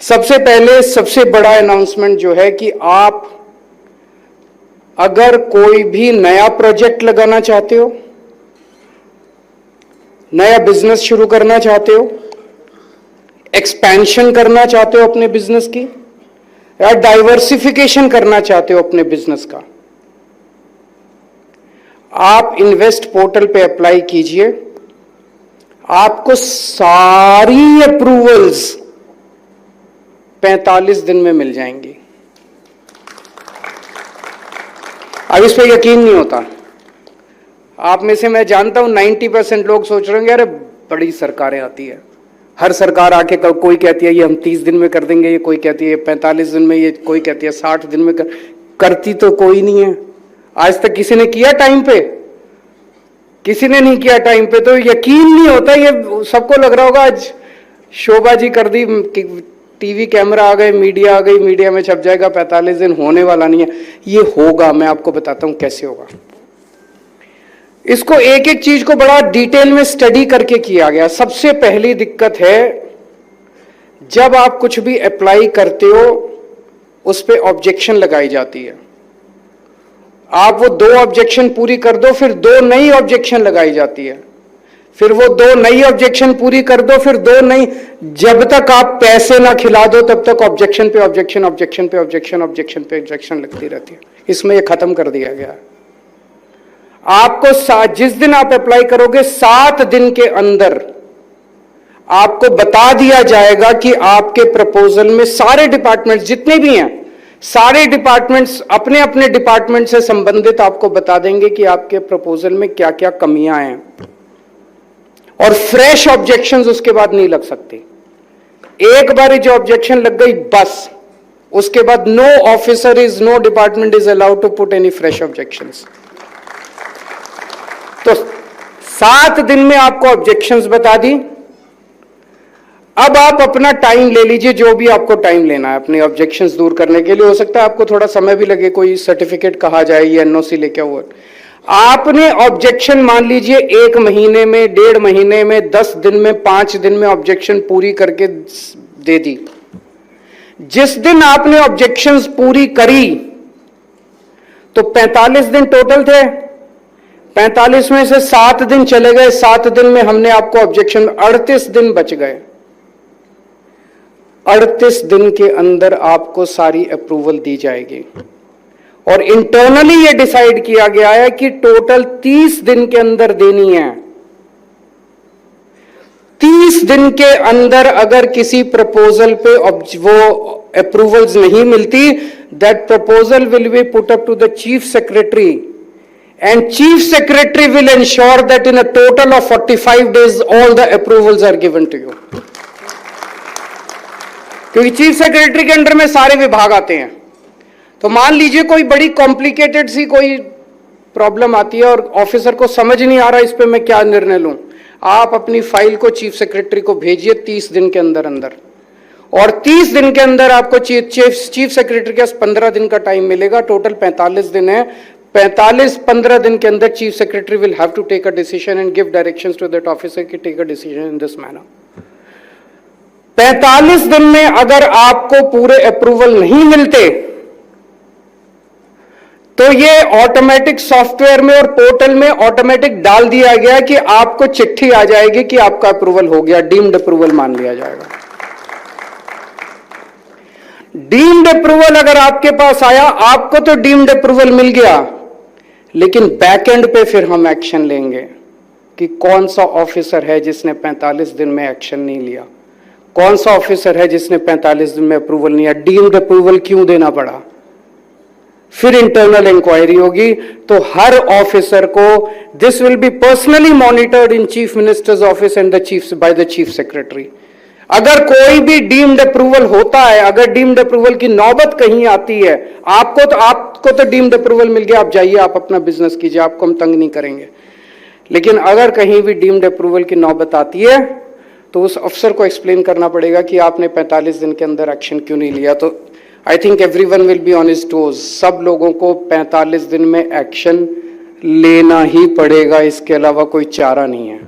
सबसे पहले सबसे बड़ा अनाउंसमेंट जो है कि आप अगर कोई भी नया प्रोजेक्ट लगाना चाहते हो, नया बिजनेस शुरू करना चाहते हो, एक्सपेंशन करना चाहते हो अपने बिजनेस की, या डाइवर्सिफिकेशन करना चाहते हो अपने बिजनेस का, आप इन्वेस्ट पोर्टल पे अप्लाई कीजिए। आपको सारी अप्रूवल्स 45 दिन में मिल जाएंगी। अब इस पे यकीन नहीं होता। आप में से मैं जानता हूं 90% लोग सोच रहे होंगे अरे बड़ी सरकारें आती है, हर सरकार आके कोई कहती है ये हम 30 दिन में कर देंगे, ये कोई कहती है 45 दिन में, ये कोई कहती है 60 दिन में करती तो कोई नहीं है। आज तक किसी ने किया टाइम पे? किसी ने नहीं किया टाइम पे, तो यकीन नहीं होता। ये सबको लग रहा होगा आज शोबाजी कर दी, टीवी कैमरा आ गए, मीडिया आ गई, मीडिया में छप जाएगा, 45 दिन होने वाला नहीं है। ये होगा, मैं आपको बताता हूं कैसे होगा। इसको एक एक चीज को बड़ा डिटेल में स्टडी करके किया गया। सबसे पहली दिक्कत है, जब आप कुछ भी अप्लाई करते हो उस पे ऑब्जेक्शन लगाई जाती है। आप वो 2 ऑब्जेक्शन पूरी कर दो, फिर 2 नई ऑब्जेक्शन लगाई जाती है, फिर वो 2 नई ऑब्जेक्शन पूरी कर दो, फिर 2 नई। जब तक आप पैसे ना खिला दो तब तक ऑब्जेक्शन पे ऑब्जेक्शन, ऑब्जेक्शन पे ऑब्जेक्शन, ऑब्जेक्शन पे ऑब्जेक्शन लगती रहती है। इसमें ये खत्म कर दिया गया है। आपको जिस दिन आप अप्लाई करोगे 7 दिन के अंदर आपको बता दिया जाएगा कि आपके प्रपोजल में सारे डिपार्टमेंट्स जितने भी हैं, सारे डिपार्टमेंट्स अपने अपने डिपार्टमेंट से संबंधित आपको बता देंगे कि आपके प्रपोजल में क्या क्या कमियां हैं, और फ्रेश ऑब्जेक्शंस उसके बाद नहीं लग सकती। एक बार जो ऑब्जेक्शन लग गई बस, उसके बाद no officer is, no department is allowed to put any fresh objections. तो 7 दिन में आपको ऑब्जेक्शंस बता दी। अब आप अपना टाइम ले लीजिए, जो भी आपको टाइम लेना है अपने ऑब्जेक्शंस दूर करने के लिए। हो सकता है आपको थोड़ा समय भी लगे, कोई सर्टिफिकेट कहा जाए या एनओसी लेके हुआ। आपने ऑब्जेक्शन मान लीजिए 1 महीने में, 1.5 महीने में, 10 दिन में, 5 दिन में ऑब्जेक्शन पूरी करके दे दी। जिस दिन आपने ऑब्जेक्शंस पूरी करी तो 45 दिन टोटल थे, 45 में से 7 दिन चले गए, 7 दिन में हमने आपको ऑब्जेक्शन, 38 दिन बच गए। 38 दिन के अंदर आपको सारी अप्रूवल दी जाएगी। और इंटरनली ये डिसाइड किया गया है कि टोटल 30 दिन के अंदर देनी है। 30 दिन के अंदर अगर किसी प्रपोजल पे वो अप्रूवल्स नहीं मिलती, that proposal will be put up to the chief secretary, and chief secretary will ensure that in a total of 45 days all the approvals are given to you। क्योंकि चीफ सेक्रेटरी के under में सारे विभाग आते हैं। तो मान लीजिए कोई बड़ी कॉम्प्लिकेटेड सी कोई प्रॉब्लम आती है और ऑफिसर को समझ नहीं आ रहा इस पे मैं क्या निर्णय लूं, आप अपनी फाइल को चीफ सेक्रेटरी को भेजिए 30 दिन के अंदर अंदर, और 30 दिन के अंदर आपको चीफ सेक्रेटरी के पास 15 दिन का टाइम मिलेगा। टोटल 45 दिन है। 15 दिन के अंदर chief secretary will have to take a decision and give directions to that officer कि take a decision in this manner. 45 दिन में अगर आपको पूरे अप्रूवल नहीं मिलते तो ये ऑटोमेटिक सॉफ्टवेयर में और पोर्टल में ऑटोमेटिक डाल दिया गया कि आपको चिट्ठी आ जाएगी कि आपका अप्रूवल हो गया, डीम्ड अप्रूवल मान लिया जाएगा। डीम्ड अप्रूवल अगर आपके पास आया, आपको तो डीम्ड अप्रूवल मिल गया, लेकिन बैकएंड पे फिर हम एक्शन लेंगे कि कौन सा ऑफिसर है जिसने 45 दिन में एक्शन नहीं लिया, कौन सा ऑफिसर है जिसने 45 दिन में अप्रूवल नहीं दिया, डीम्ड अप्रूवल क्यों देना पड़ा। फिर इंटरनल इंक्वायरी होगी। तो हर ऑफिसर को this will be personally monitored in chief minister's office and the chief by the chief secretary. अगर कोई भी डीम्ड अप्रूवल होता है, अगर डीम्ड अप्रूवल की नौबत कहीं आती है, आपको तो डीम्ड अप्रूवल मिल गया, आप जाइए, आप अपना बिजनेस कीजिए, आपको हम तंग नहीं करेंगे। लेकिन अगर कहीं भी डीम्ड अप्रूवल की नौबत आती है तो उस अफसर को एक्सप्लेन करना पड़ेगा कि आपने 45 दिन के अंदर एक्शन क्यों नहीं लिया। तो I think everyone will be on his toes. सब लोगों को 45 दिन में एक्शन लेना ही पड़ेगा, इसके अलावा कोई चारा नहीं है।